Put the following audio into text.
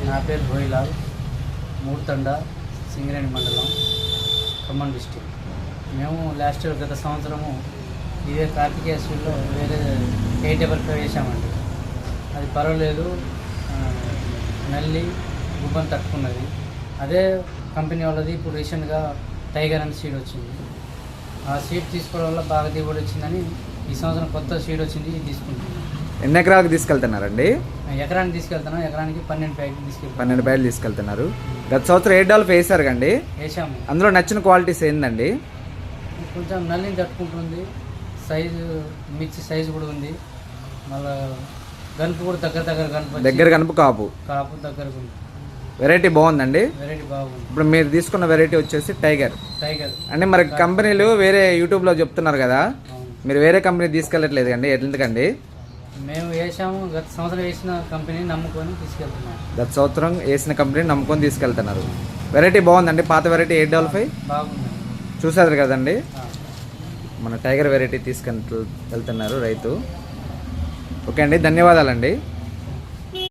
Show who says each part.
Speaker 1: నా పేరు భోయిలాల్, మూర్తండ, సింగరేణి మండలం, ఖమ్మం డిస్టిక్. మేము గత సంవత్సరము ఇదే కార్తికేయ స్వీట్లో వేరే 855 వేసామండి. అది పర్వాలేదు, నల్లి గుబ్బని తట్టుకున్నది. అదే కంపెనీ వాళ్ళది ఇప్పుడు రీసెంట్గా టైగర్ అనే సీడ్ వచ్చింది. ఆ సీడ్ తీసుకోవడం వల్ల బాగా దిగుబడి వచ్చిందని ఈ సంవత్సరం కొత్త సీడ్ వచ్చింది, ఇది తీసుకుంటున్నాం.
Speaker 2: ఎన్ని ఎకరాలకు తీసుకెళ్తున్నారండి?
Speaker 1: ఎకరానికి తీసుకెళ్తున్నాం. ఎకరానికి 12 ప్యాకెట్లు తీసుకెళ్తాం.
Speaker 2: 12 ప్యాకెట్లు తీసుకెళ్తున్నారు. గత సంవత్సరం $8 వేసారు కండి,
Speaker 1: వేసాము.
Speaker 2: అందులో నచ్చిన క్వాలిటీస్ ఏందండి?
Speaker 1: కొంచెం నల్లిని తట్టుకుంటుంది, సైజు మిర్చి సైజు కూడా ఉంది, మళ్ళీ గనుపు కూడా దగ్గర
Speaker 2: గనుపు కాపు
Speaker 1: దగ్గరకు ఉంది.
Speaker 2: వెరైటీ బాగుందండి.
Speaker 1: వెరైటీ బాగుంది.
Speaker 2: ఇప్పుడు మీరు తీసుకున్న వెరైటీ వచ్చేసి టైగర్ అంటే మరి కంపెనీలు వేరే యూట్యూబ్లో చెప్తున్నారు కదా, మీరు వేరే కంపెనీ తీసుకెళ్ళట్లేదు కండి, ఎందుకండి?
Speaker 1: మేము వేసాము, గత సంవత్సరం వేసిన కంపెనీని నమ్ముకొని తీసుకెళ్తున్నాం.
Speaker 2: గత సంవత్సరం వేసిన కంపెనీని నమ్ముకొని తీసుకెళ్తున్నారు. వెరైటీ బాగుందండి. పాత వెరైటీ $8
Speaker 1: బాగుంది,
Speaker 2: చూసారు కదండి. మన టైగర్ వెరైటీ తీసుకెళ్తున్నారు రైతు. ఓకే అండి, ధన్యవాదాలండి.